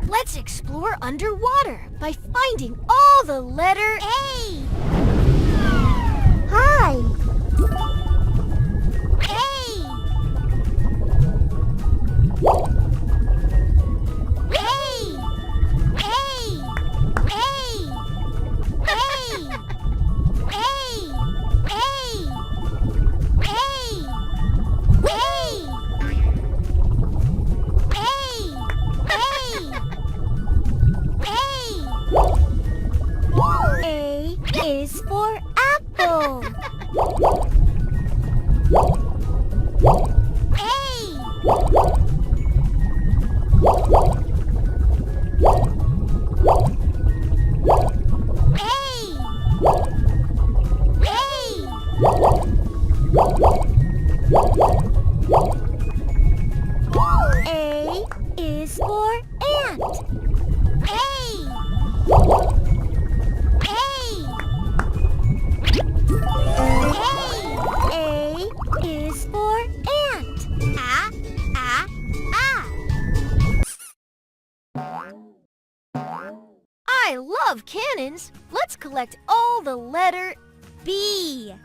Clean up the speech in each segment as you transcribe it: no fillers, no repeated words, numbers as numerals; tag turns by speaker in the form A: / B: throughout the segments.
A: Let's explore underwater by finding all the letter A.
B: Hi. A is for apple. A is for ant. A is for ant.
A: I love cannons. Let's collect all the letter B.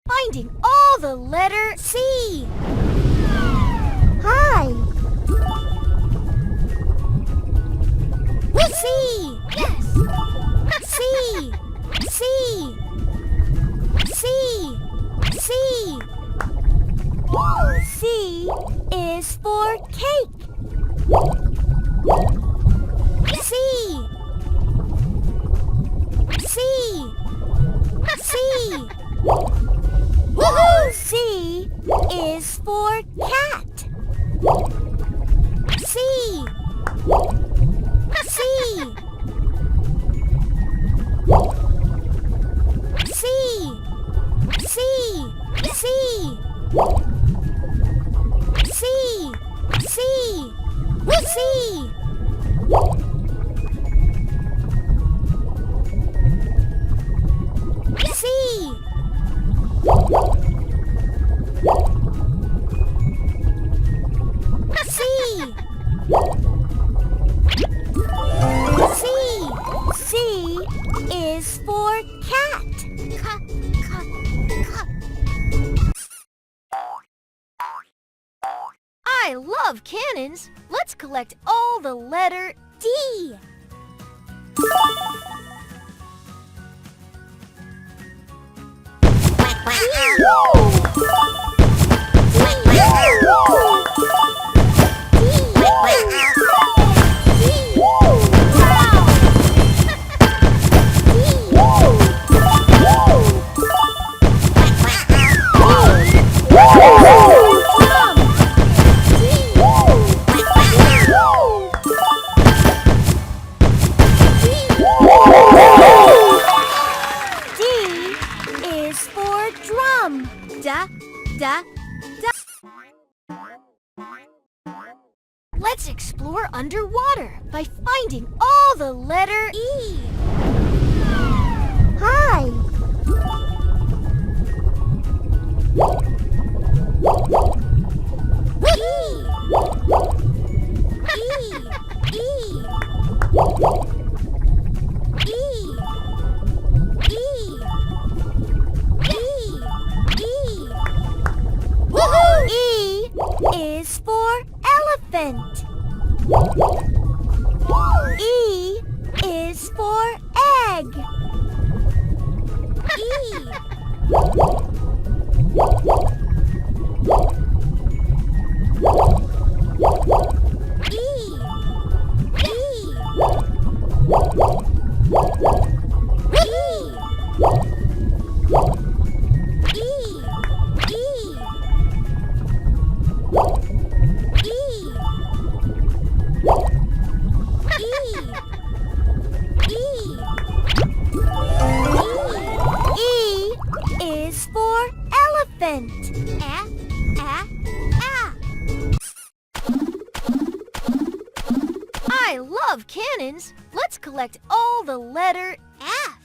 A: Finding all the letter C.
B: Hi.
A: C. Yes. C. C. C. C.
B: C is for cake.
A: C. C. C.
B: Woohoo! C is for cat.
A: C. C. C. C. C. C. C. C. C.
B: C is for cat.
A: I love cannons. Let's collect all the letter D. Let's explore underwater by finding all the letter E.
B: Hi. E is for elephant. E is for elephant.
A: I love cannons. Let's collect all the letter F.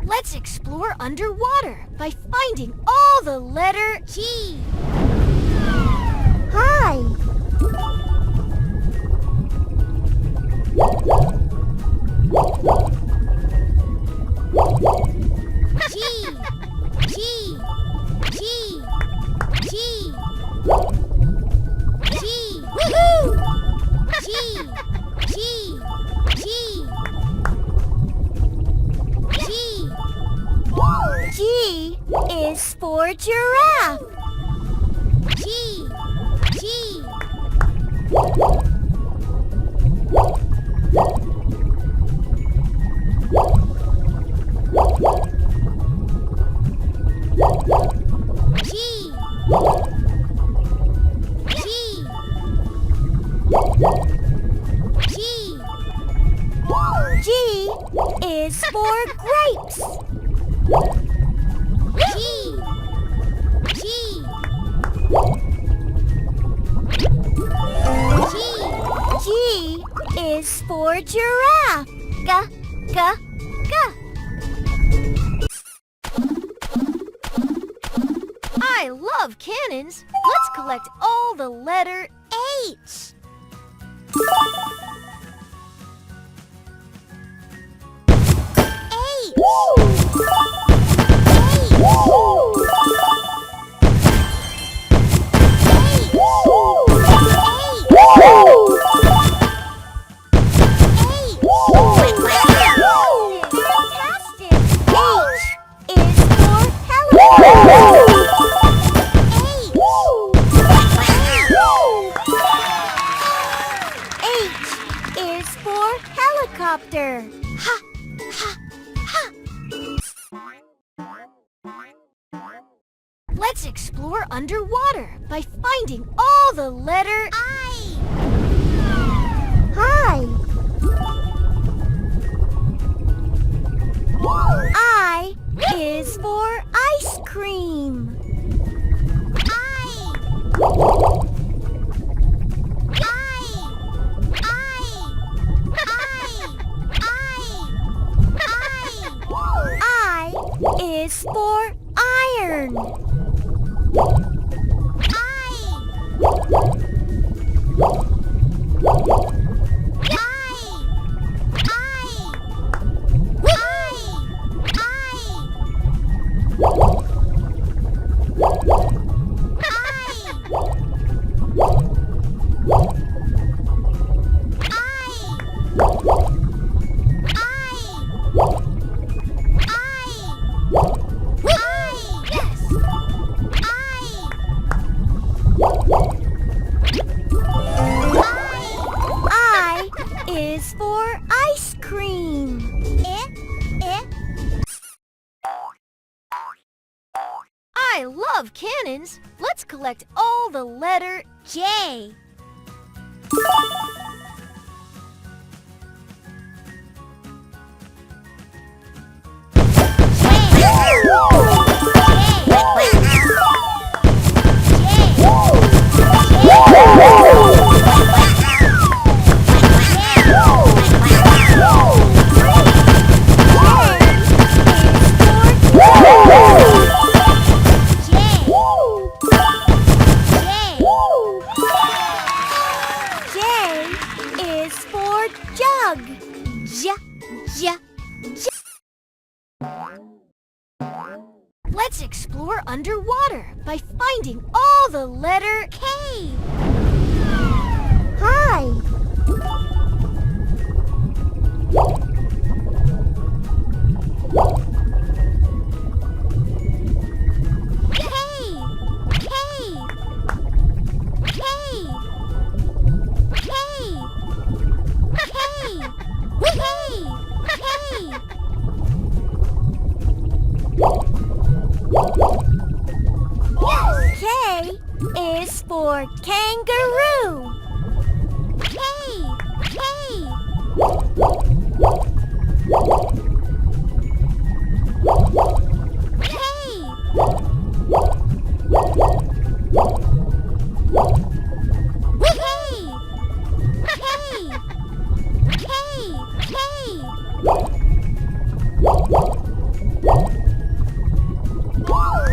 A: Let's explore underwater by finding all the letter G.
B: Hi.
A: G. G. G. G. G. Woohoo! G. G. G. G.
B: G is for giraffe.
A: G. G. G. G. G.
B: G is for grapes.
A: G. G. G.
B: G is for giraffe. G, g, g.
A: I love cannons. Let's collect all the letter H.
B: Helicopter.
A: Ha! Ha! Ha! Let's explore underwater by finding all the letter I.
B: Hi. I is for ice cream. I is for iron. I is for ice cream.
A: I love cannons. Let's collect all the letter J.
B: J
A: Let's explore underwater by finding all the letter K.
B: Hi. K is for kangaroo.
A: K.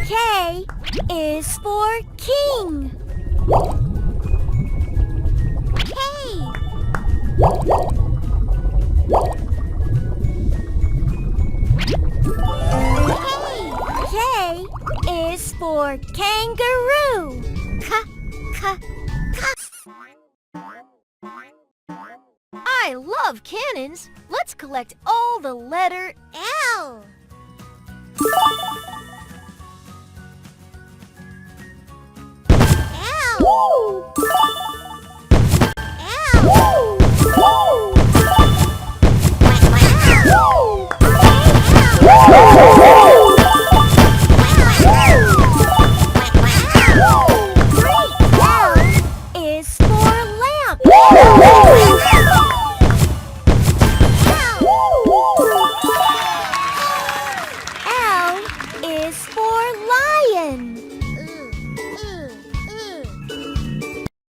B: K is for king. K is for kangaroo.
A: I love cannons. Let's collect all the letter
B: L.